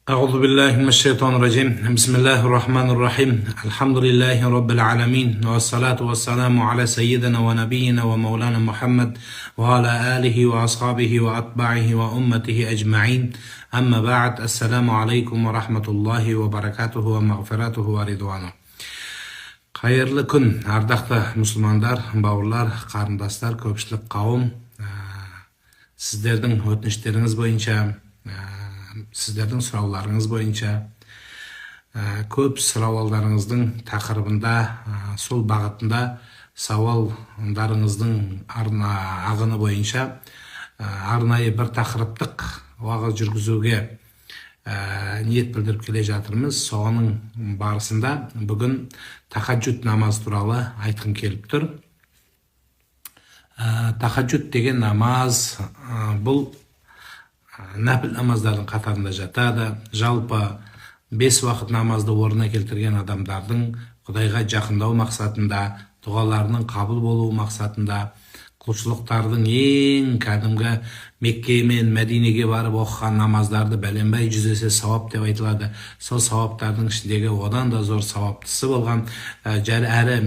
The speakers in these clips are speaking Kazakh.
أعوذ بالله من الشيطان الرجيم. بسم الله الرحمن الرحيم. الحمد لله رب العالمين، والصلاة والسلام على سيدنا ونبينا ومولانا محمد وعلى آله وأصحابه وأتباعه وأمته أجمعين. أما بعد، السلام عليكم ورحمة الله وبركاته ومغفرته ورضوانه. Қайырлы күн, ардақты мұсылмандар, бауырлар, қарындастар, көпшілік қауым. Сіздердің өтініштеріңіз бойынша, сіздердің сұрауларыңыз бойынша, көп сұрауларыңыздың тақырыбында, сол бағытында сауалдарыңыздың ағыны бойынша арнайы бір тақырыптық уағыз жүргізуге ниет білдіріп келе жатырмыз. Соның барысында бүгін тахаджуд намаз туралы айтқым келіп тұр. Тахаджуд деген намаз бұл нәпіл намаздардың қатарында жатады. Жалпы 5 уақыт намазды орнына келтірген адамдардың Құдайға жақындау мақсатында, дұғаларының қабыл болуы мақсатында, құлшылықтардың ең кәдімгі Мекке мен Мәдинеге барып оқыған намаздарды бәленбай жүзесе сауап деп айтылады. Сол сауаптардың ішіндегі одан да зор сауаптысы болған, әрі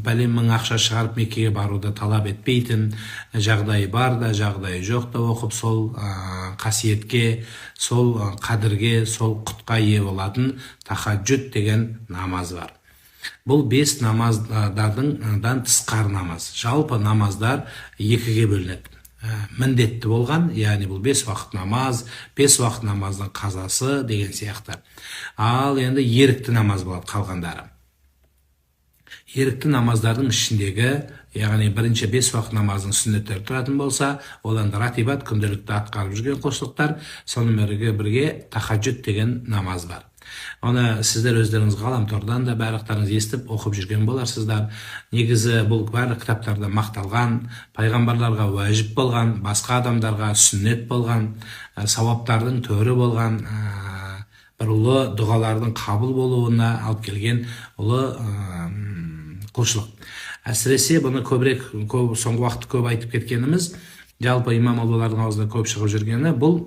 бәлен мың ақша шығарып Меккеге баруды талап етпейтін, жағдайы бар да жағдайы жоқ та оқып сол қасиетке, сол қадірге, сол құтқа ие болатын тахаджуд деген намаз бар. Бұл 5 намаздардан тысқары намаз. Жалпы намаздар екіге бөлінеді. Міндетті болған, яғни бұл 5 уақыт намаз, 5 уақыт намаздың қазасы деген сияқты. Ал енді ерікті намаз болады қалғандары. Ерікті намаздардың ішіндегі, яғни бірінші 5 уақыт намаздың сүннеттері тұратын болса, ол енді ратибат, күнделікті атқарып жүрген құлшылықтар, сонымен бірге тахаджуд деген намаз бар. Оны сіздер өздеріңіз ғаламтордан да барлықтарыңыз естіп оқып жүрген боларсыздар. Негізі бұл барлық кітаптарда мақталған, пайғамбарларға уәжіп болған, басқа адамдарға сүннет болған, сауаптардың төрі болған, бір ұлы дұғалардың қабыл болуына алып келген ұлы құлшылық. Әсіресе бұны көбірек соңғы уақытта көп айтып кеткеніміз, жалпы имам аллалардың аузында көп шығып жүргені, бұл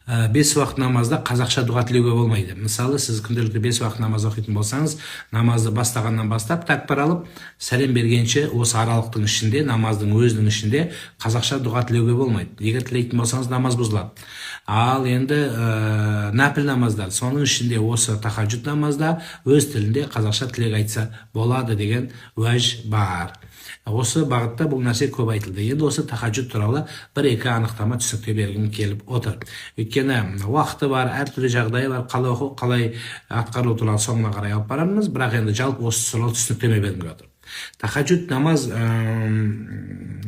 5 уақыт намазда қазақша дұға тілеуге болмайды. Мысалы, сіз күнделікті 5 уақыт намаз оқитын болсаңыз, намазды бастағаннан бастап тәкбір алып, сәлем бергенше осы аралықтың ішінде, намаздың өзінің ішінде қазақша дұға тілеуге болмайды. Егер тілейтін болсаңыз, намаз бұзылады. Ал енді нәпіл намаздар, соның ішінде осы тахаджуд намазда өз тілінде қазақша тілек айтса болады деген уәж бар. Осы бағытта бұл нәрсе көп айтылды. Енді осы тахаджуд туралы 1-2 анықтама түсінікте бергім келіп отыр. Өйткені уақыты бар, әртүрлі жағдайы бар, қалай атқару туралы соңына қарай алып барамыз, бірақ енді жалпы осы туралы түсініктеме бергім келіп отыр. Тахаджуд намаз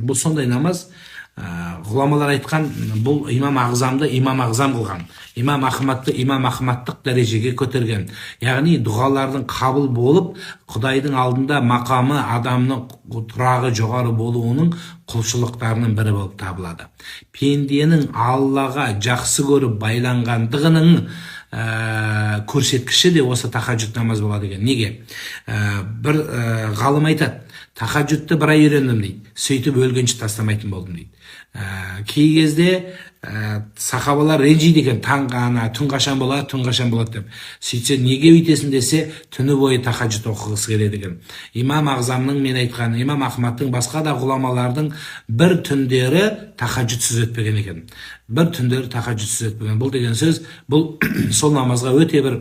бұл сондай намаз, ғұламалар айтқан, бұл имам ағзамды имам ағзам қылған, имам Ахмадты имам Ахмадтық дәрежеге көтерген. Яғни дұғалардың қабыл болып, Құдайдың алдында мақамы адамның тұрағы жоғары болуының құлшылықтарының бірі болып табылады. Пенденің Аллаға жақсы көріп байланғандығының көрсеткіші де осы тахаджуд намаз болады екен. Неге? Бір ғалым айтады, тахаджудты бір ай үйрендім дейді, сөйтіп өлгенше тастамайтын болдым дейді. Кей кезде сахабалар ренжиді екен, түн қашан болады деп. Сөйтсе неге өйтесің десе, түні бойы тахаджуд оқығысы келеді екен. Имам ағзамның, мен айтқан, имам Ахмадтың, басқа да ғұламалардың бір түндері тахаджудсыз өтпеген екен. Бұл деген сөз, бұл сол намазға өте бір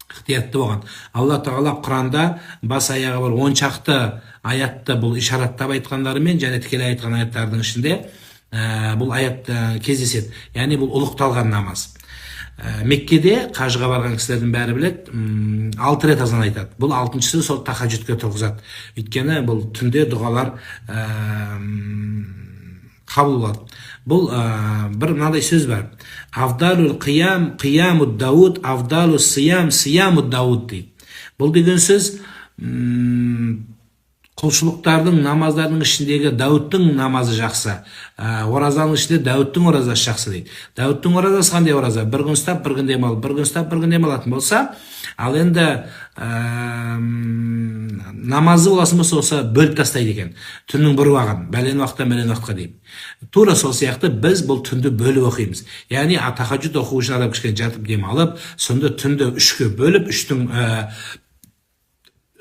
ықтиятты болған. Алла Тағала Құранда бас аяғы бір 10 шақты аятты бұл ишараттап айтқандарымен және тікелей айтқан аяттардың ішінде бұл аят кездеседі. Яғни бұл ұлықталған намаз. Меккеде қажыға барған кісілердің бәрі біледі, 6 рет азан айтады. Бұл 6-шысы сол тахаджудке тұрғызады. Өйткені бұл түнде дұғалар қабыл болады. Бұл бір мынадай сөз бар. Авдалул қиям қиямуд дауд, авдалул сиям сиямуд дауд дейді. Бұл деген сөз құлшылықтардың намаздардың ішіндегі Дәуіттің намазы жақсы, оразаның ішінде Дәуіттің оразасы жақсы дейді. Дәуіттің оразасы қандай ораза? Bir күн ұстап, бір күн демалып, бір күн ұстап, бір күн демалатын болса, ал енді намазы болатын болса, осы бөліп тастайды екен. Түннің бір уақытын, бәлен уақыттан бәлен уақытқа деймін. Тура сол сияқты біз бұл түнді бөліп оқимыз. Яғни тахаджуд оқу үшін адам кішкене жатып демалып, сонда түнді үшке бөліп, үштің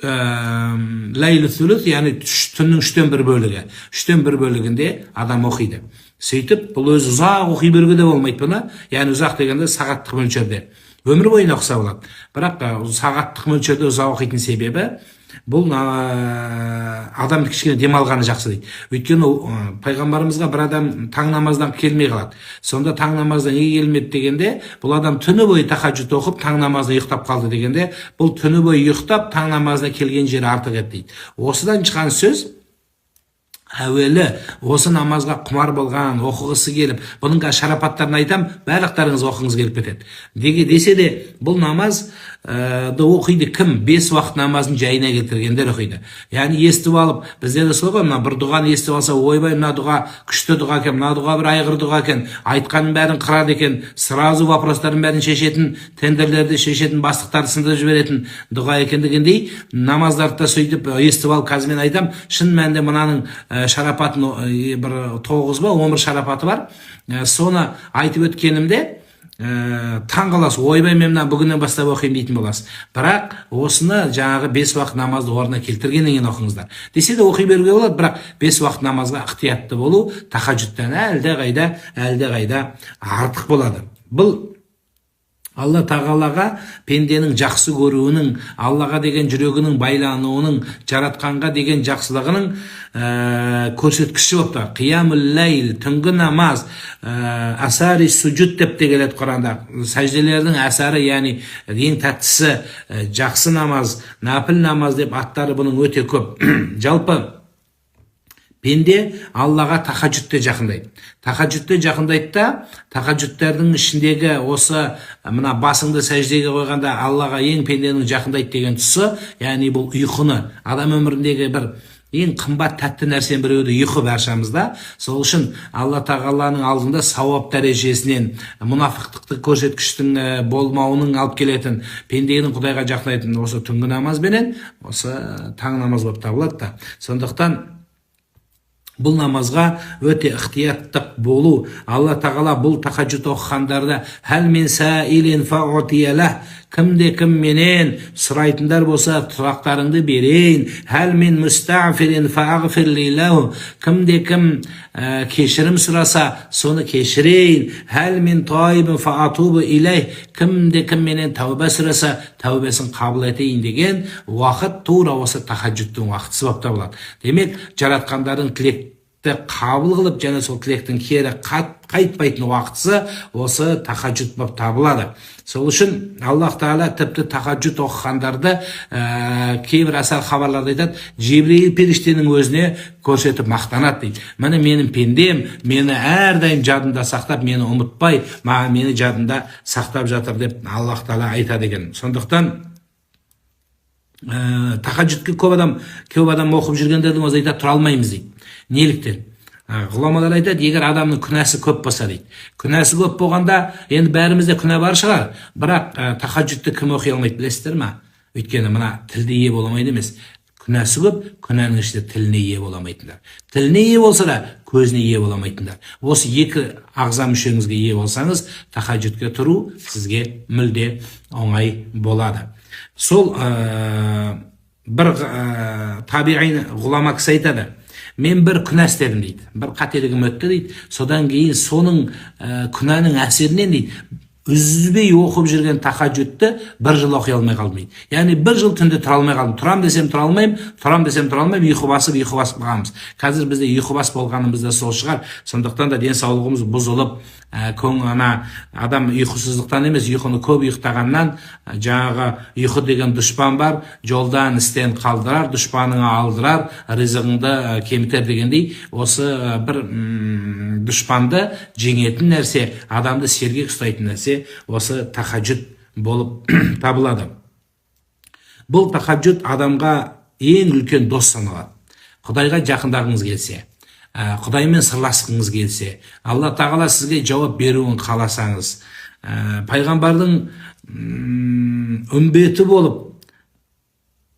ләйлі сүліс, яғни түннің үштен бір бөлігі. Үштен бір бөлігінде адам оқиды. Сөйтіп, бұл өзі ұзақ оқи беруге де болмайды бұны. Яғни ұзақ дегенде сағаттық мөлшерде. Өмір бойына оқыса болады. Бірақ сағаттық мөлшерде ұзақ оқитын себебі бұл адам кішкене демалғаны жақсы дейді. Өйткені пайғамбарымызға бір адам таң намаздан келмей қалады. Сонда таң намаздан неге келмеді дегенде, бұл адам түні бойы тахаджуд оқып, таң намазына ұйықтап қалды дегенде, бұл түні бойы ұйықтап, таң намазына келген жері артық еді дейді. Осыдан шыққан сөз, әуелі осы намазға құмар болған, оқығысы келіп, бұның шарапаттарын айтам, барлықтарыңыз оқыңыз келіп кетеді. Десе де, бұл намаз оқиды кім? 5 уақыт намазын жайына келтіргендер оқиды. Яғни естіп алып, бізде де сол ғой, мына бір дұғаны естіп алса, ойбай, мына дұға күшті дұға екен, мына дұға бір айғыр дұға екен, айтқанын бәрін қырады екен, сразу вопростарын бәрін шешетін, тендерлерді шешетін, бастықтарды сындырып жіберетін дұға екен дегендей, намаздарды да сөйтіп естіп алып, қазір мен айтам, шын мәнінде мынаның шарапатын бір 9 ба 11 шарапаты бар. Соны айтып өткенімде таң қаласыз, ойбай, мен мына бүгіннен бастап оқимын дейтін боласыз. Бірақ осыны жаңағы 5 уақыт намазды орнына келтіргеннен кейін оқыңыздар. Десе де оқи беруге болады, бірақ 5 уақыт намазға ықтиятты болу тахаджудтан әлдеқайда артық болады. Бұл Алла тағалаға пенденің жақсы көруінің, Аллаға деген жүрегінің байлануының, жаратқанға деген жақсылығының көрсеткіші болып тұр. Қиямул ләйл, түнгі намаз, асари суджуд деп те келеді Құранда. Сәжделердің асары, яғни ең тәттісі, жақсы намаз, нафіл намаз деп аттары бұның өте көп. Жалпы пенде Аллаға тахаджудте жақындайды. Тахаджудте жақындайды да, тахаджудтардың ішіндегі осы мына басыңды сәждеге қойғанда Аллаға ең пенденің жақындайды деген тұсы, яғни бұл ұйқыны, адам өміріндегі бір ең қымбат тәтті нәрсенің біреуі ұйқы баршамызда. Сол үшін Алла тағаланың алдында сауап дәрежесінен мұнафықтықты көрсеткіштің болмауының алып келетін, пенденің Құдайға жақындайтын осы түнгі намазбенен осы таң намаз болып табылады да. Сондықтан бұл намазға өте ықтияттық болу. Алла тағала бұл тахаджуд оқығандарды әл мен сәилин фаутиялах, кім менен сұрайтындар болса сұрақтарыңды берейін. Әл мен мустағфирин фағфирлилаху, кім кешірім сұраса соны кешірейін. Әл мен тайбин фаатубу илей, кім менен тәубә сұраса тәубәсін қабыл етейін деген уақыт тура осы тахаджудтың уақытысы болып табылады. Демек, жаратқандардың тілекті қабыл қылып, және сол тілектің кері қайтпайтын уақытысы осы тахаджуд болып табылады. Сол үшін Аллах Тағала тіпті тахаджуд оқығандарды кейбір асар хабарларда айтады, Жибрил періштенің өзіне көрсетіп мақтанады дейді. Міне менің пендем, мені әрдайым жадында сақтап, мені ұмытпай, мені жадында сақтап жатыр деп Аллах Тағала айтады екен. Сондықтан тахаджудке көп адам оқып жүргендердің өзі айтады, тұра алмаймыз дейді. Неліктен? Ғұламалар айтады, егер адамның күнәсі көп болса дейді. Күнәсі көп болғанда, енді бәрімізде күнә бар шығар, бірақ тахаджудты кім оқи алмайды, білесіздер ма? Өйткені мына тілде ие боламайды емес. Күнәсі көп, күнәнің ішінде тіліне ие боламайтындар. Тіліне ие болса да, көзіне ие боламайтындар. Осы екі ағза мүшеңізге ие болсаңыз, тахаджудке тұру сізге мүлде оңай болады. Сол бір табиғи ғұлама кісі айтады, мен бір күнә істедім дейді, бір қателігім өтті дейді, содан кейін соның күнәнің әсерінен дейді, үзбей оқып жүрген тахаджудты бір жыл оқи алмай қалдым дейді. Яғни бір жыл түнде тұра алмай қалдым. Тұрам десем тұра алмаймын, ұйқы басып қаламыз. Қазір бізде ұйқы бас болғанымыз да сол шығар. Сондықтан да денсаулығымыз бұзылып, адам ұйқысыздықтан емес, ұйқыны көп ұйықтағаннан, жаңағы ұйқы деген дұшпан бар, жолдан істен қалдырар, дұшпаныңа алдырар, ризығыңды кемітер дегендей, осы бір дұшпанды жеңетін нәрсе, адамды сергек ұстайтын нәрсе осы тахаджуд болып табылады. Бұл тахаджуд адамға ең үлкен дос саналады. Құдайға жақындағыңыз келсе, Құдаймен сырласқыңыз келсе, Алла тағала сізге жауап беруін қаласаңыз, пайғамбардың үмбеті болып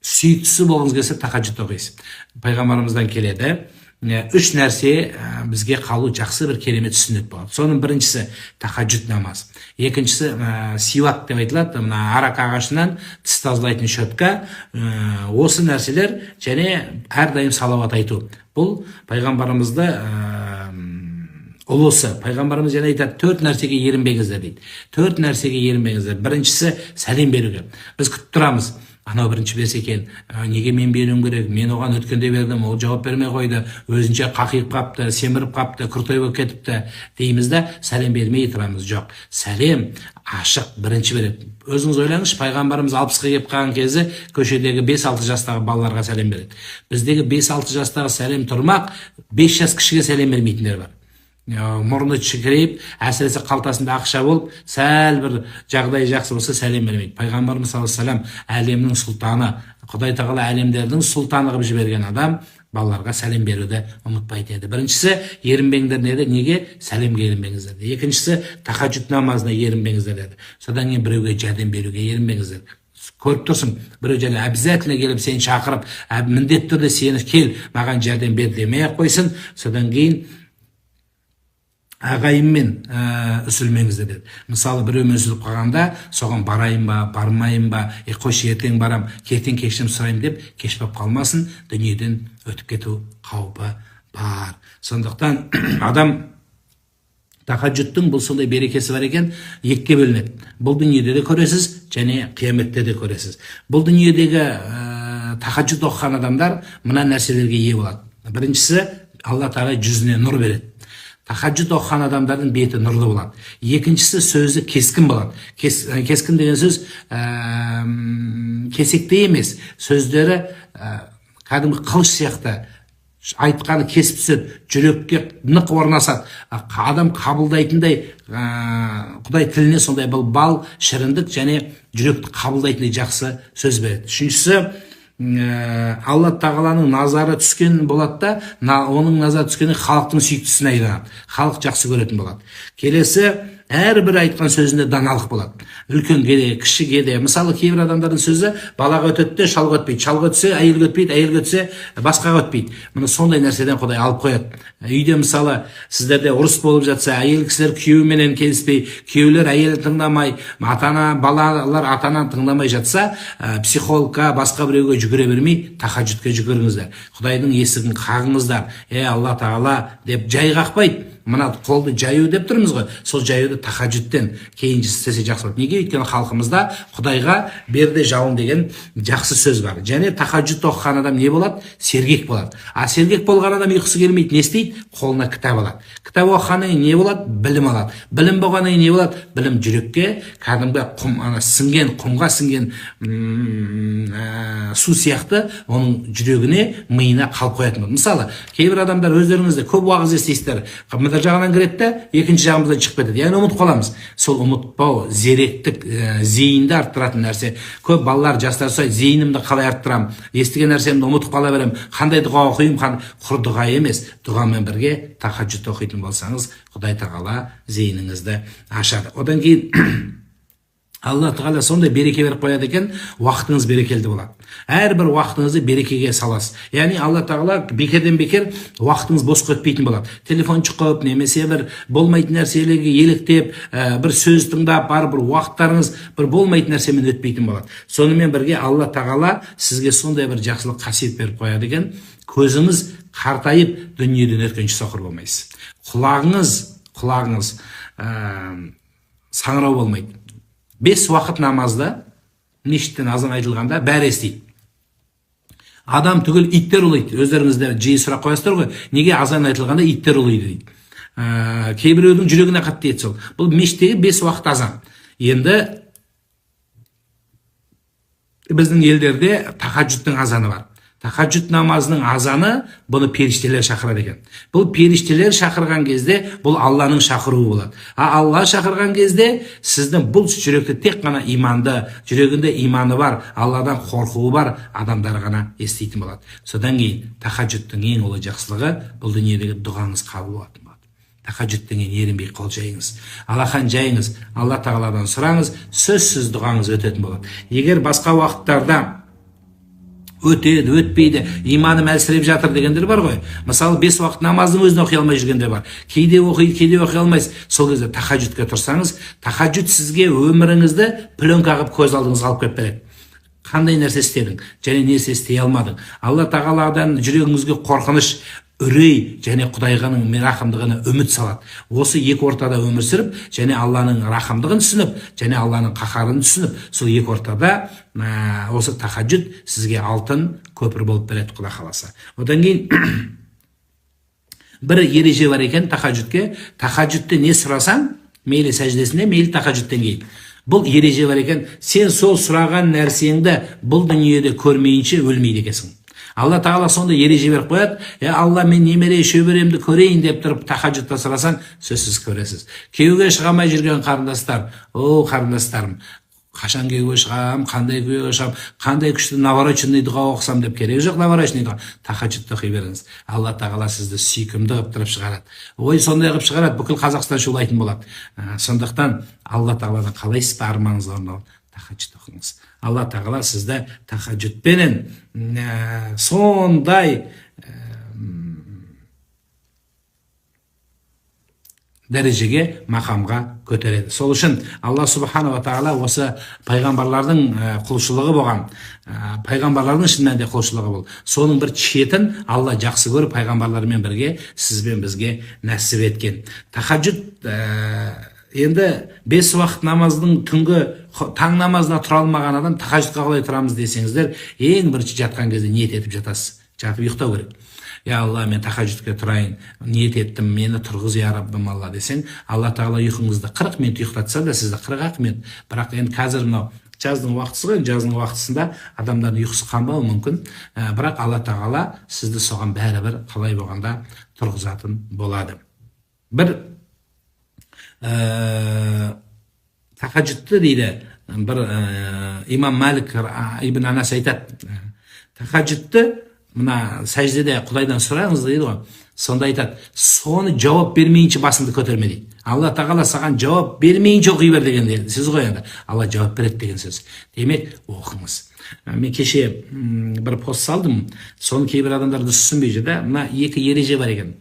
сүйіктісі болғыңыз келсе, тахаджуд оқисыз. Пайғамбарымыздан келеді, үш нәрсе бізге қалу жақсы бір керемет сүннет болады. Соның біріншісі тахаджуд намаз. Екіншісі сивак деп айтылады, мына арақ ағашынан тіс тазалайтын щетка. Осы нәрселер және әрдайым салауат айту. Бұл пайғамбарымызды ұлысы. Пайғамбарымыз және айтады, 4 нәрсеге ерінбеңіздер дейді. 4 нәрсеге ерінбеңіздер. Біріншісі сәлем беруге. Біз күтіп тұрамыз. Анау бірінші берсе екен, неге мен беруім керек, мен оған өткенде бердім, ол жауап бермей қойды, өзінше қақиып қапты, семіріп қапты, күртой болып кетіпті дейміз да, сәлем бермей тұрамыз. Жоқ, сәлем ашық бірінші береді. Өзіңіз ойлаңызшы, пайғамбарымыз 60-ға келіп қалған кезі көшедегі 5-6 жастағы балаларға сәлем береді. Біздегі 5-6 жастағы сәлем тұрмақ, 5 жас кішіге сәлем бермейтіндер бар. Мұрны шікірейіп, әсіресе қалтасында ақша болып, сәл бір жағдай жақсы болса сәлем бермейді. Пайғамбарымыз саллаллаху алейхи вассалам әлемнің сұлтаны, Құдай тағала әлемдердің сұлтаны қылып жіберген адам балаларға сәлем беруді ұмытпайды еді. Біріншісі, ерінбеңдер деді, неге? Сәлемге ерінбеңіздер деді. Екіншісі, тахаджуд намазына ерінбеңіздер деді. Содан кейін біреуге жәрдем беруге ерінбеңіздер. Көріп тұрсың, біреу және обязательно келіп сені шақырып, міндетті түрде сені кел, маған жәрдем бер демей-ақ қойсын. Содан кейін ағайынмен үзілмеңіздер деді. Мысалы, біреумен үзіліп қалғанда, соған барайын ба, бармайын ба, қойшы ертең барам, ертең кешірім сұрайын деп, кешпеп қалмасын, дүниеден өтіп кету қаупі бар. Сондықтан адам тахаджудтың бұл сондай берекесі бар екен, екіге бөлінеді. Бұл дүниеде де көресіз, және қияметте де көресіз. Бұл дүниедегі тахаджуд оқыған адамдар мына нәрселерге ие болады. Біріншісі, Алла тағала жүзіне нұр береді. Тахаджуд оқыған адамдардың беті нұрлы болады. Екіншісі, сөзі кескін болады. Кескін деген сөз кесекте емес, сөздері кәдімгі қылыш сияқты, айтқаны кесіп түседі, жүрекке нық орнасады. Адам қабылдайтындай, Құдай тіліне сондай бұл бал, шіріндік және жүректі қабылдайтындай жақсы сөз береді. Үшіншісі, Алла тағаланың назары түскен болады да, оның назары түскені халықтың сүйіктісіне айналады. Халық жақсы көретін болады. Келесі, әрбір айтқан сөзінде даналық болады. Үлкенге де, кішіге де. Мысалы, кейбір адамдардың сөзі балаға өтеді де, шалға өтпейді. Шалға өтсе, әйелге өтпейді, әйелге өтсе, басқаға өтпейді. Мұны сондай нәрседен Құдай алып қояды. Үйде мысалы, сіздерде ұрыс болып жатса, әйел кісілер күйеуіменен келіспей, күйеулер әйелін тыңдамай, балалар ата-ананы тыңдамай жатса, психологқа, басқа біреуге жүгіре бермей, тахаджудқа жүгіріңіздер. Құдайдың есігін қағыңыздар. Алла тағала деп жай қақпайды. Мына қолды жаю деп тұрмыз ғой. Сол жаюды тахаджудтен кейін істесе жақсы болады. Неге? Өйткені халқымызда Құдайға берді жауын деген жақсы сөз бар. Және тахаджуд оқыған адам не болады? Сергек болады. Сергек болған адам ұйқысы келмейді, не істейді? Қолына кітап алады. Кітап оқығаннан кейін не болады? Білім алады. Білім болғаннан кейін не болады? Білім жүрекке кәдімгі құмға сіңген су сияқты оның жүрегіне, миына қалып қоятын болады. Мысалы, кейбір адамдар өздеріңізде көп уағыз естисіздер. Жағынан кіреді де, екінші жағымыздан шығып кетеді. Яғни ұмытып қаламыз. Сол ұмытпау, зеректік, зейінді арттыратын нәрсе. Көп балалар, жастар сұрайды, зейінімді қалай арттырам? Естіген нәрсемді ұмытып қала берем. Қандай дұға оқимын? Құр дұға емес, дұғамен бірге тахаджуд оқитын болсаңыз, Құдай тағала зейініңізді ашады. Одан кейін Алла тағала сондай береке беріп қояды екен, уақытыңыз берекелді болады. Әрбір уақытыңызды берекеге саласыз. Яғни Алла тағала бекерден бекер уақытыңыз бос өтпейтін болады. Телефон шықып, немесе бір болмайтын нәрселерге еліктеп, бір сөз тыңдап, бір уақыттарыңыз бір болмайтын нәрсемен өтпейтін болады. Сонымен бірге Алла тағала сізге сондай бір жақсылық қасиет беріп қояды екен, көзіңіз қартайып, дүниеден өткенше соқыр болмайсыз. Құлағыңыз саңырау болмайды. 5 уақыт намазда, мешіттен азан айтылғанда бәрі естиді. Адам түгіл иттер ұлайды. Өздеріңізде жиі сұрақ қоясыздар ғой, неге азан айтылғанда иттер ұлайды дейді. Кейбіреудің жүрегіне қатты тиеді сол. Бұл мешіттегі 5 уақыт азан. Енді біздің елдерде тахаджудтың азаны бар. Тахаджуд намазының азаны бұны періштелер шақырады екен. Бұл періштелер шақырған кезде бұл Алланың шақыруы болады. Алла шақырған кезде сіздің бұл жүректе тек қана иманды, жүрегінде иманы бар, Алладан қорқуы бар адамдар ғана еститін болады. Содан кейін тахаджудтың ең ұлы жақсылығы бұл дүниедегі дұғаңыз қабыл болатын болады. Тахаджудтан кейін ерінбей қол жайыңыз, алақан жайыңыз, Алла тағаладан сұраңыз, сөзсіз дұғаңыз өтетін болады. Егер басқа уақыттарда өтеді, өтпейді, иманым әлсіреп жатыр дегендер бар ғой. Мысалы 5 уақыт намаздың өзін оқи алмай жүргендер бар. Кейде оқиды, кейде оқи алмайсыз. Сол кезде тахаджудқа тұрсаңыз, тахаджуд сізге өміріңізді пленка қылып көз алдыңызға алып келіп береді. Қандай нәрсе істедің, және не істей алмадың. Алла тағаладан жүрегіңізге қорқыныш, үрей және Құдайғаның рахымдығына үміт салады. Осы екі ортада өмір сүріп, және Алланың рахымдығын түсініп, және Алланың қаһарын түсініп, сол екі ортада осы тахаджуд сізге алтын көпір болып береді, Құда қаласа. Одан кейін бір ереже бар екен тахаджудке. Тахаджудты не сұрасаң, мейлі сәждесінде, мейлі тахаджудтан кейін. Бұл ереже бар екен. Сен сол сұраған нәрсеңді бұл дүниеде көрмейінше өлмейді екенсің. Алла тағала сонда ереже беріп қояды. Алла, мен немере шөберемді көрейін деп тұрып тахаджудта сұрасаң, сөзсіз көресіз. Күйеуге шыға алмай жүрген қарындастар, қарындастарым, қашан күйеуге шығам, қандай күйеуге шығам, қандай күшті навороченный дұға оқысам деп керек жоқ. Навороченный дұға тахаджудты оқи беріңіз. Алла тағала сізді сүйкімді қылып тұрып шығарады. Ой, сондай қылып шығарады, бүкіл Қазақстан шулайтын болады. Сондықтан Алла тағаладан қалайсыз ба арманыңыз орындалып, тахаджуд оқыңыз. Алла тағала сізді тахаджудпенен сондай дәрежеге, мақамға көтереді. Сол үшін Алла субханала тағала осы пайғамбарлардың құлшылығы болған, пайғамбарлардың шын мәнінде құлшылығы бол. Соның бір четін Алла жақсы көріп пайғамбарлармен бірге сізбен бізге нәсіп еткен. Тахаджуд енді 5 уақыт намаздың түнгі таң намазына тұра алмаған адам тахаджудқа қалай тұрамыз десеңіздер, ең бірінші жатқан кезде ниет етіп жатасыз. Жатып ұйықтау керек. Я Алла, мен тахаджудқа тұрайын, ниет еттім, мені тұрғыз, я Раббым Алла десең, Алла тағала ұйқыңызды 40 минут ұйықтатса да сізді 40 минут. Бірақ енді қазір мынау жаздың уақытысы ғой, жаздың уақытысында адамдардың ұйқысы қанбауы мүмкін. Бірақ Алла тағала сізді соған бәрібір қалай болғанда тұрғызатын болады. Бір тахаджудты дейді, бір имам Малик ибн Анас айтады, тахаджудты мына сәждеде Құдайдан сұраңыз дейді ғой. Сонда айтады, соны жауап бермейінше басыңды көтерме дейді. Алла тағала саған жауап бермейінше оқи бер деген сөз ғой енді. Алла жауап береді деген сөз. Демек, оқыңыз. Мен кеше бір пост салдым, соны кейбір адамдар дұрыс түсінбей жүр да. Мына екі ереже бар екен.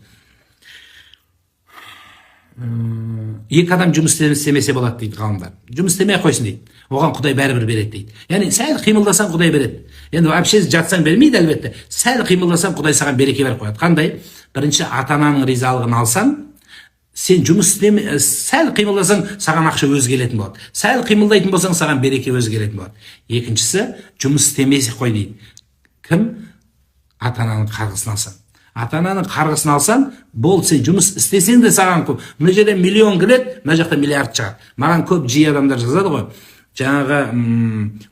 Екі адам жұмыс істемесе болады дейді ғалымдар. Жұмыс істемей қойсын дейді. Оған Құдай бәрібір береді дейді. Яғни сәл қимылдасаң Құдай береді. Енді вообще жатсаң бермейді әлбетте. Сәл қимылдасаң Құдай саған береке беріп қояды. Қандай? Бірінші ата-ананың ризалығын алсаң, сен жұмыс істеме, сәл қимылдасаң саған ақша өзі келетін болады. Сәл қимылдайтын болсаң саған береке өзі келетін болады. Екіншісі, жұмыс істемесе қой дейді. Кім? Ата-ананың қарғысын алсаң. Ата-ананың қарғысын алсаң, бол, сен жұмыс істесең де саған көп. Мына жерде миллион келеді, мына жақта миллиард шығады. Маған көп жиі адамдар жазады ғой. Жаңағы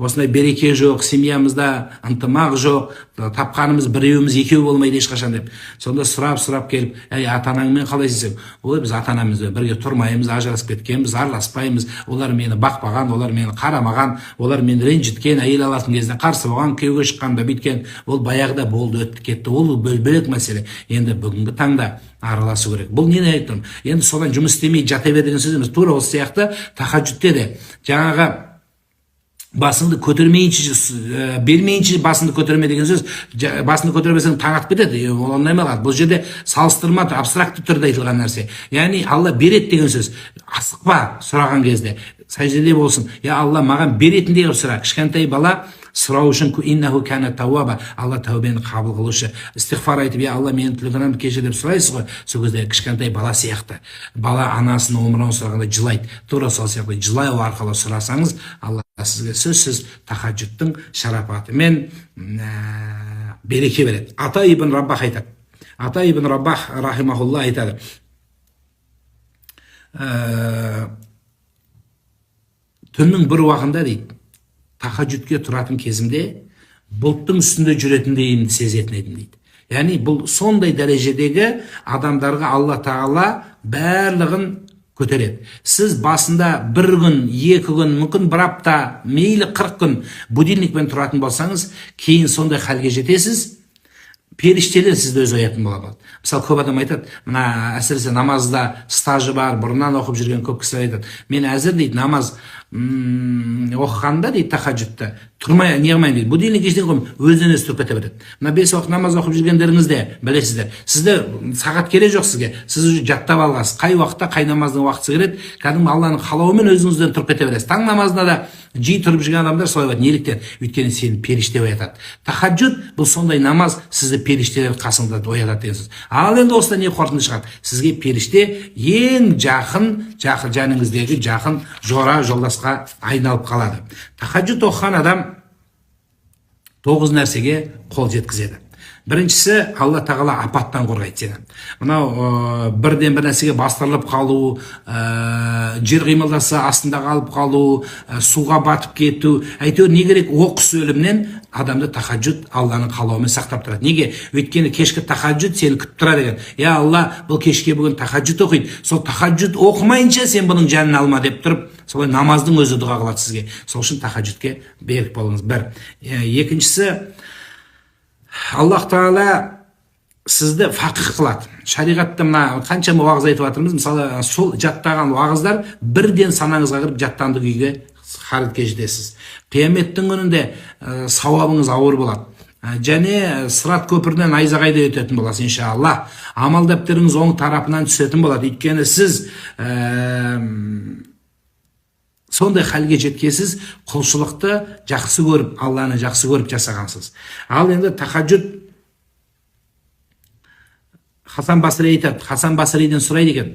осындай береке жоқ, семьямызда ынтымақ жоқ, тапқанымыз біреуіміз екеу болмайды ешқашан деп. Сонда сұрап келіп, ата-анаңмен қалай істесең? Ой, біз ата-анамызбен бірге тұрмаймыз, ажырасып кеткенбіз, араласпаймыз, олар мені бақпаған, олар мені қарамаған, олар мені ренжіткен, әйел алатын кезде қарсы болған, күйеуге шыққанда бүйткен, ол баяғыда болды, өтті кетті, ол бөлек мәселе. Енді бүгінгі таңда араласу керек. Бұл нені айтып тұрмын? Енді содан жұмыс істемей жата бер деген сөз емес. Тура осы сияқты тахаджудте де жаңағы басыңды көтермейінше, бермейінше басыңды көтерме деген сөз. Басыңды көтермесең таң атып кетеді, ондай ма? Бұл жерде салыстырма, абстракты түрде айтылған нәрсе. Яғни Алла береді деген сөз. Асықпа сұраған кезде, сәждеде болсын. Я Алла, маған беретіндей қылып сұра. Кішкентай бала сұрау үшін иннаху кана тауаба, Алла тәубені қабыл қылушы. Истиғфар айтып, я Алла, менің күнәмді кешір деп сұрайсыз ғой. Сол кезде кішкентай бала сияқты. Бала анасының өмірін сұрағанда жылайды. Тура сол сияқты жылау арқылы сұрасаңыз, Алла сізге сөзсіз тахаджудтың шарапатымен береке береді. Ата ибн Раббах айтады. Ата ибн Раббах рахимахулла айтады. Түннің бір уақытында дейді, тахаджудке тұратын кезімде бұлттың үстінде жүретіндейімді сезетін едім дейді. Яғни бұл сондай дәрежедегі адамдарға Алла Тағала барлығын көтереді. Сіз басында бір күн, 2 күн, мүмкін бір апта, мейлі 40 күн будильникпен тұратын болсаңыз, кейін сондай халге жетесіз, періштелер сізді өз оятын болады. Мысалы, көп адам айтады, мына әсіресе намазда стажы бар, бұрыннан оқып жүрген көп кісілер айтады, мен әзір дейді намаз оқығанда дейді тахаджудта тұрмай неғылмайын дейді, будильник ештеңе қоймай өзінен өзі тұрып кете береді. Мына 5 уақыт намаз оқып жүргендеріңізде білесіздер, сізде сағат керек жоқ сізге, сіз уже жаттап алғансыз, қай уақытта қай намаздың уақыты келеді, кәдімгі Алланың қалауымен өзіңізден тұрып кете бересіз. Таң намазында да жиі тұрып жүрген адамдар солай болады. Неліктен? Өйткені сені періште оятады. Тахаджуд бұл сондай намаз, сізді періштелер қасыңда оятады деген сөз. Ал енді осыдан не қорытынды шығады? Сізге періште ең жақын жаныңыздегі жақын жора жолдасқа айналып қалады. Тахаджуд оқыған адам 9 нәрсеге қол жеткізеді. Біріншісі, Алла Тағала апаттан қорғайды сені. Мынау бірден бір нәрсеге бастырылып қалу, жер қимылдаса астында қалып қалу, суға батып кету, әйтеуір не керек? Оқыс өлімнен адамды тахаджуд Алланың қалауымен сақтап тұрады. Неге? Өйткені кешкі тахаджуд сені күтіп тұрады екен. Я Алла, бұл кешке бүгін тахаджуд оқиды. Сол тахаджуд оқымайынша сен бұның жанын алма деп тұрып, солай намаздың өзі дұға қылады сізге. Сол үшін тахаджудке берік болыңыз. Бір. Екіншісі, Аллах Тағала сізді фақih қылады. Шариғатта мына қаншама уағыз айтып жатырмыз. Мысалы, сол жаттаған уағыздар бірден санаңызға кіріп жаттанды күйге харитке жетесіз. Қияметтің күнінде сауабыңыз ауыр болады. Және Сырат көпірінен найзағайда өтетін боласыз, иншалла. Амал дәптеріңіз оң тарапынан түсетін болады. Өйткені сіз сондай халге жеткесіз, құлшылықты жақсы көріп, Алланы жақсы көріп жасағансыз. Ал енді тахаджуд, Хасан Басри айтады, Хасан Басриден сұрайды екен,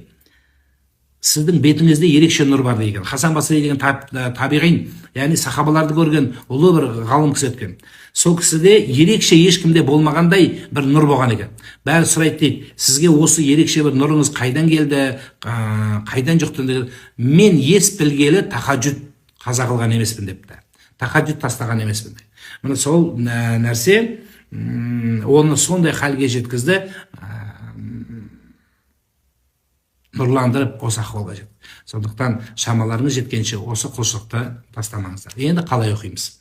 сіздің бетіңізде ерекше нұр бар деген. Хасан Басри деген табиғин, яғни сахабаларды көрген ұлы бір ғалым кісі өткен. Сол кісіде ерекше ешкімде болмағандай бір нұр болған екен. Бәрі сұрайды дейді, сізге осы ерекше бір нұрыңыз қайдан келді, қайдан жұқты деген. Мен ес білгелі тахаджуд қаза қылған емеспін депті. Тахаджуд тастаған емеспін. Міне сол нәрсе оны сондай халге жеткізді, нұрландырып осы ахуалға жетті. Сондықтан шамаларыңыз жеткенше осы құлшылықты тастамаңыздар. Енді қалай оқимыз?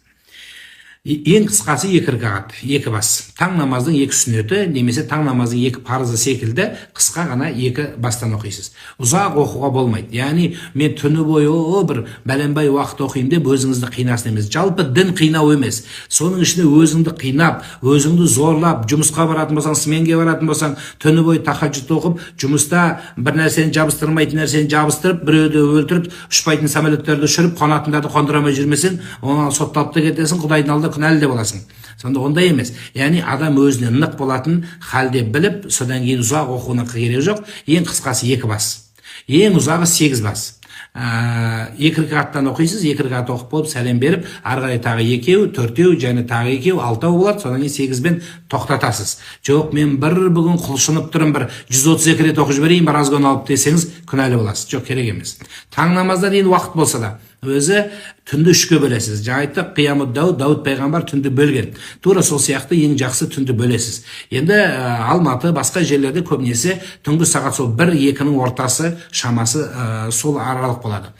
Ең қысқасы 2 ракағат, 2 бас. Таң намаздың 2 сүннеті, немесе таң намаздың 2 парызы секілді қысқа ғана 2 бастан оқисыз. Ұзақ оқуға болмайды. Яғни мен түні бойы бір бәленбай уақыт оқимын деп өзіңізді қинасын емес. Жалпы дін қинау емес. Соның ішінде өзіңді қинап, өзіңді зорлап, жұмысқа баратын болсаң, сменге баратын болсаң, түні бойы тахаджуд оқып, жұмыста бір нәрсені жабыстырмайтын нәрсені жабыстырып, біреуді өлтіріп, ұшпайтын самолеттерді ұшырып, қанатындарды қондырамай жүрмесең, оны сотталып та кетесің, Құдайдың алдында күнәлі де боласың. Сонда ондай емес. Яғни адам өзіне нық болатын халде біліп, содан кейін ұзақ оқуына керегі жоқ. Ең қысқасы 2 бас. Ең ұзағы 8 бас. 2 ракағаттан оқисыз, 2 ракағат оқып болып сәлем беріп, ары қарай тағы 2, 4, және тағы 2, 6 болады. Содан кейін 8-бен тоқтатасыз. Жоқ, мен бүгін құлшынып тұрым, 132 рет оқып жіберейін, біраз күн алып десеңіз, күнәлі боласыз. Жоқ, керек емес. Таң намаздан кейін уақыт болса да, өзі түнді 3-ке бөлесіз. Жайты қиямы Дауд пайғамбар түнді бөлген. Тура сол сияқты ең жақсы түнді бөлесіз. Енді Алматы, басқа жерлерде көбінесе түнгі сағат сол 1-2-нің ортасы шамасы сол аралық болады.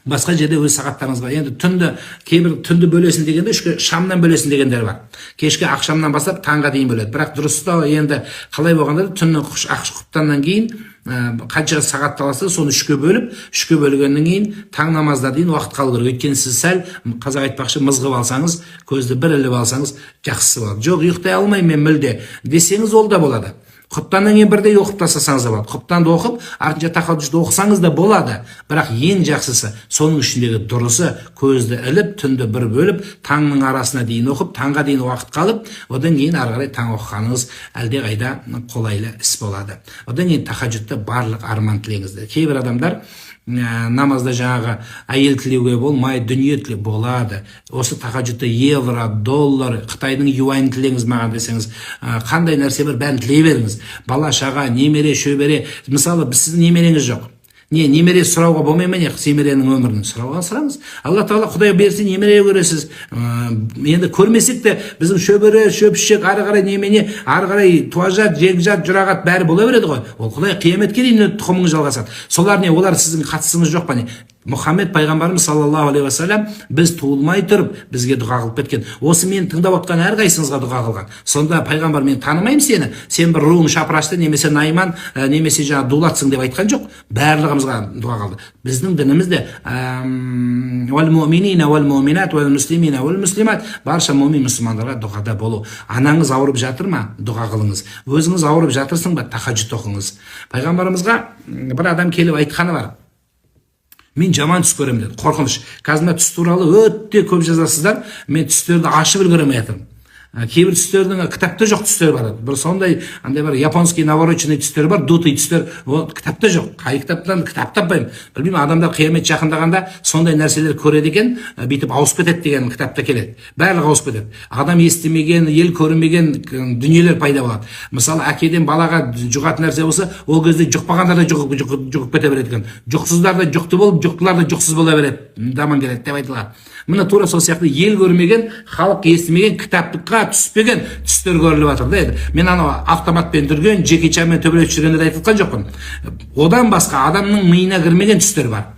Басқа жерде өз сағаттарыңызға. Енді кейбір түнді бөлесін дегенде шамнан бөлесін дегендер бар. Кешкі ақшамнан бастап таңға дейін бөледі. Бірақ дұрыста енді қалай болғанда түннің құптаннан кейін қанша сағат таласа соны 3-ке бөліп, 3-ке бөлгеннен кейін таң намазда дейін уақыт қалу керек. Өйткені сіз сәл қазақ айтпақшы мызғып алсаңыз, көзді бір іліп алсаңыз жақсысы болады. Жоқ, ұйықтай алмаймын мен мүлде десеңіз ол да болады. Құптаннан кейін бірдей оқып тастасаңыз да болады. Құптанды оқып, артынша тахаджудты оқысаңыз да болады. Бірақ ең жақсысы, соның ішіндегі дұрысы көзді іліп, түнді бір бөліп, таңның арасына дейін оқып, таңға дейін уақыт қалып, одан кейін ары қарай таң оқығаныңыз әлде қайда қолайлы іс болады. Одан кейін тахаджудта барлық арман тілеңізді. Кейбір адамдар намазда жаңағы әйел тілеуге болмай, дүние тілеуге болады. Осы тахаджудта евро, доллар, Қытайдың юань тілеңіз маған десеңіз, қандай нәрсе бар, бәрін тілей беріңіз. Бала шаға, немере, шөбере. Мысалы, сіздің немереңіз жоқ. немере сұрауға болмай ма? Немеренің өмірін сұраңыз. Алла тағала Құдай берсе немере көресіз. Енді көрмесек те біздің шөбере, шөпшек, ары қарай немене, ары қарай туажат, жегжат, жұрағат бәрі бола береді ғой. Ол Құдай қияметке дейін тұқымыңыз жалғасады. Солар олар сіздің қатысыңыз жоқ па? Мұхаммед пайғамбарымыз саллаллаху алейхи уассалам біз туылмай тұрып бізге дұға қылып кеткен. Осы мен тыңдап отқан әрқайсыңызға дұға қылған. Сонда пайғамбар, мен танымаймын сені, сен бір руың шапырашты, немесе найман, немесе жаңа дулатсың деп айтқан жоқ. Барлығымызға дұға қылды. Біздің дінімізде барша мұмин мұсылмандарға дұғада болу. Анаңыз ауырып жатыр ма? Дұға қылыңыз. Өзіңіз ауырып жатырсың ба? Тахаджуд оқыңыз. Пайғамбарымызға бір адам келіп айтқаны бар: мен жаман түс көремін деді. Қорқыныш. Қазір түс туралы өте көп жазасыздар. Мен түстерді ашып үлгермей жатырмын. Кейбір түстердің кітапта жоқ түстер бар. Бір сондай андай бар, японский навороченный түстер бар, дутый түстер. Ол кітапта жоқ. Қай кітаптан кітап таппаймын. Білмеймін, адамдар қиямет жақындағанда сондай нәрселер көреді екен, бүйтіп ауысып кетеді деген кітапта келеді. Барлығы ауысып кетеді. Адам естімеген, ел көрмеген дүниелер пайда болады. Мысалы, әкеден балаға жұғатын нәрсе болса, ол кезде жұқпағандар да жұғып кете береді екен. Жұқсыздар да жұқты болып, жұқтылар да жұқсыз бола береді. Даман келеді деп айтылған. Мына тура сол сияқты ел көрмеген, халық естімеген, кітаптыққа түспеген түстер көріліп жатыр да. Мен анау автоматпен жүрген, Джеки Чанмен төбелесіп жүргенде айтылған жоқпын. Одан басқа адамның миына кірмеген түстер бар.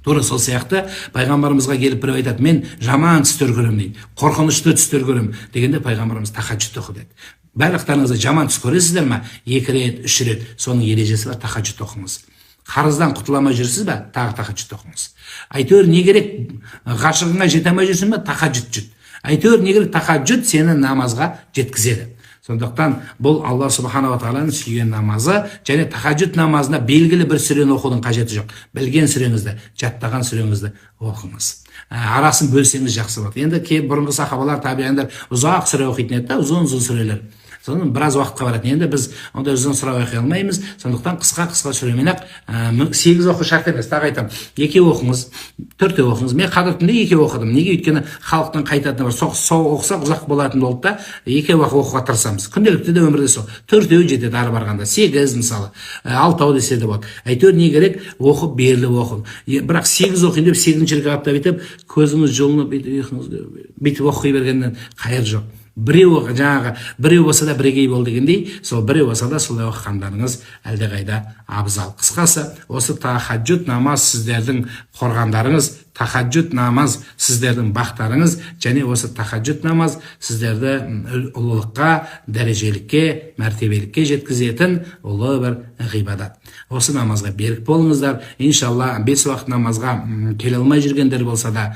Тура сол сияқты пайғамбарымызға келіп біреу айтады: мен жаман түстер көремін дейді, қорқынышты түстер көремін дегенде пайғамбарымыз тахаджуд оқы деді. Барлықтарыңызда жаман түс көресіздер ме? 2 рет, 3 рет. Соның ережесі бар, тахаджуд оқыңыз. Қарыздан құтыламай жүрсіз бе? Тағы тахаджуд оқыңыз. Әйтеуір не керек? Ғашығыңа жете алмай жүрсің бе? Тахаджуд жүр. Әйтеуір не керек? Тахаджуд сені намазға жеткізеді. Сондықтан бұл Алла субханала тағаланың сүйген намазы, және тахаджуд намазына белгілі бір сүрені оқудың қажеті жоқ. Білген сүреңізді, жаттаған сүреңізді оқыңыз. Арасын бөлсеңіз жақсы болады. Енді бұрынғы сахабалар, табиғиндар ұзақ сүре оқитын еді, ұзын сүрелер. Соның біраз уақытқа барады. Енді біз ондай ұзын сұрақ оқи алмаймыз. Сондықтан қысқа сүремен ақ 8 оқу шарт емес. Тағы айтамын, 2 оқыңыз, 4 оқыңыз. Мен қадір түнде 2 оқыдым. Неге? Өйткені халықтың қайтатыны бар. Сол оқысақ ұзақ болатын болды да, 2 оқуға тырысамыз. Күнделікті де өмірде сол. 4 жетеді ары барғанда. 8 мысалы, 6 десе де болады. Әйтеуір не керек? Оқып, беріліп оқып. Бірақ 8 оқиын деп 8-ші рекатта бүйтіп көзіңіз жылынып бүйтіп оқи бергеннен қайыр жоқ. Біреу болса да бірегей бол дегендей, сол біреу болса да солай оқығандарыңыз әлдеқайда абзал. Қысқасы, осы тахаджуд намаз сіздердің қорғандарыңыз, тахаджуд намаз сіздердің бақтарыңыз, және осы тахаджуд намаз сіздерді ұлылыққа, дәрежелікке, мәртебелікке жеткізетін ұлы бір ғибадат. Осы намазға берік болыңыздар. Иншалла 5 уақыт намазға келе алмай жүргендер болса да,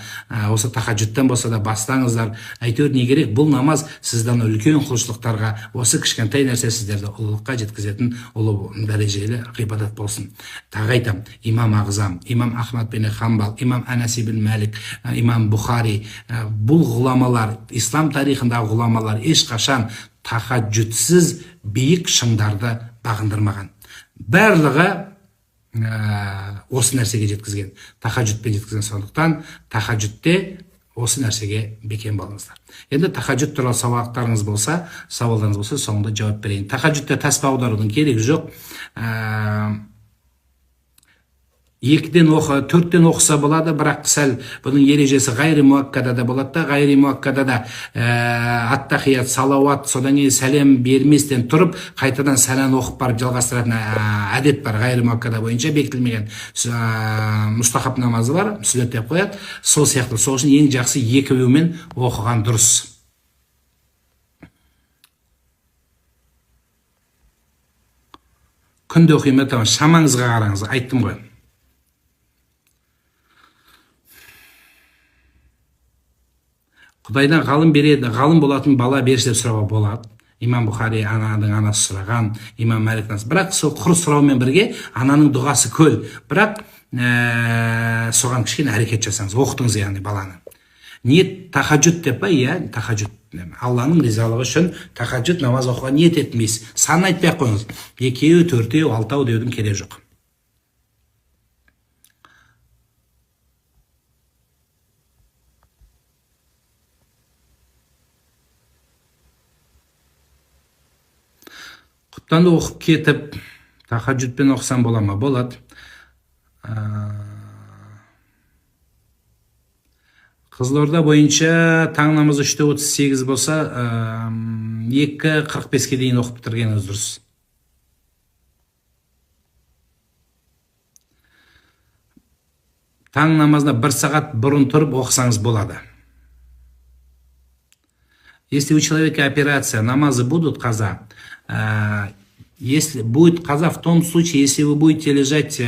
осы тахаджудтан болса да бастаңыздар. Әйтеуір не керек? Бұл намаз сіздің үлкен құлшылықтарға, осы кішкентай нәрсе сіздерді ұлылыққа жеткізетін ұлы дәрежелі ғибадат болсын. Тағы айтам, имам Ағзам, имам Ахмад бен Хамбал, имам Анаси бен Малик, имам Бухари, бұл ғұламалар, ислам тарихындағы ғұламалар ешқашан тахаджудсыз биік шыңдарды бағындырмаған. Барлығы осы нәрсеге жеткізген, тахаджудпен жеткізген. Сондықтан тахаджудте осы нәрсеге бекем болыңыздар. Енді тахаджуд туралы сауалдарыңыз болса, соңында жауап берейін. Тахаджудта таспа аударудың керегі жоқ. 2-ден 4-тен оқыса болады, бірақ сәл бұның ережесі ғайри муаккадада болады да, ғайри муаккадада аттахият, салауат, содан кейін сәлем берместен тұрып, қайтадан сәлем оқып барып жалғастыратын әдет бар. Ғайри муаккада бойынша бекітілмеген мұстахаб намазы бар, сүннет деп қояды. Сол сияқты, сол үшін ең жақсы 2-еумен оқыған дұрыс. Күнде оқимын, шамаңызға қараңыз, айттым ғой. Құдайдан ғалым береді, ғалым болатын бала берсе деп сұрауға болады. Имам Бухари ананың анасы сұраған, имам Малик анасы. Бірақ сол құр сұраумен бірге ананың дұғасы көл. Бірақ соған кішкене әрекет жасаңыз, оқытыңыз яғни баланы. Ниет тахаджуд деп па? Иә, тахаджуд. Алланың ризалығы үшін тахаджуд намаз оқуға ниет етмейсіз. Санын айтпай қойыңыз. 2, 4, 6 деудің керегі жоқ. Құптанды оқып кетіп, Тахаджудпен оқысам бола ма? Болады. Қызылорда бойынша таң намазы 3:38 болса, 2:45-ке дейін оқып бітіргеніңіз дұрыс. Таң намазына 1 сағат бұрын тұрып оқысаңыз болады. Если у человека операция, намазы будут каза. Если будет каза в том случае, если вы будете лежать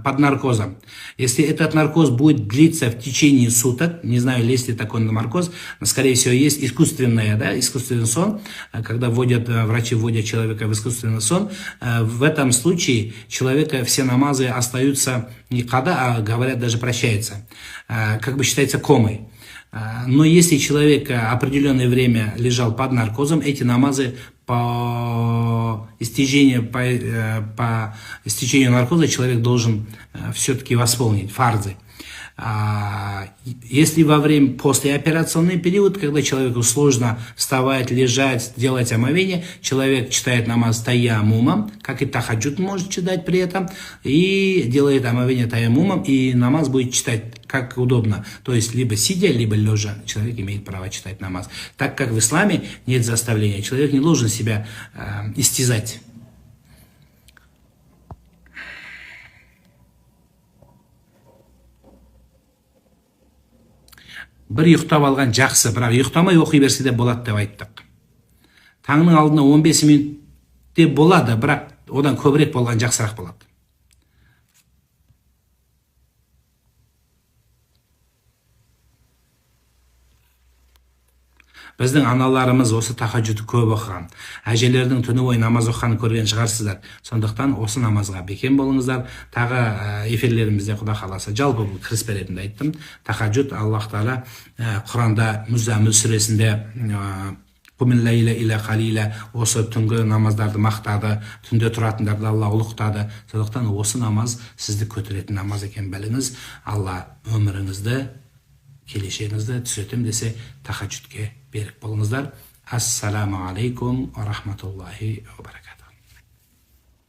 под наркозом. Если этот наркоз будет длиться в течение суток, не знаю, есть ли такой наркоз, но, скорее всего, есть искусственный сон, когда врачи вводят человека в искусственный сон. В этом случае человека все намазы остаются не када, а говорят, даже прощаются. Как бы считается комой. Но если человек определенное время лежал под наркозом, эти намазы по истечению наркоза человек должен все-таки восполнить фарзы. Если после операционный период, когда человеку сложно вставать, лежать, делать омовение, человек читает намаз таяммумом, как и тахаджуд может читать при этом, и делает омовение таяммумом, и намаз будет читать как удобно. То есть либо сидя, либо лежа, человек имеет право читать намаз. Так как в исламе нет заставления, человек не должен себя истязать. Бір ұйықтап алған жақсы, бірақ ұйықтамай оқи берсе де болады деп айттық. Таңның алдына 15 минутте болады, бірақ одан көбірек болған жақсырақ болады. Біздің аналарымыз осы тахаджудты көп оқыған. Әжелердің түні бойы намаз оқығанын көрген шығарсыздар. Сондықтан осы намазға бекем болыңыздар. Тағы эфирлерімізде Құда қаласа жалпы бұл кіріспе ретінде айттым. Тахаджуд Аллах Тағала Құранда Муззамил сүресінде осы түнгі намаздарды мақтады, түнде тұратындарды Алла ұлықтады. Сондықтан осы намаз сізді көтеретін намаз екен біліңіз. Алла өміріңізді, келешегіңізді түзетем десе тахаджудке берік болыңыздар. Ассаламу алейкум ва рахматуллахи ва баракатух.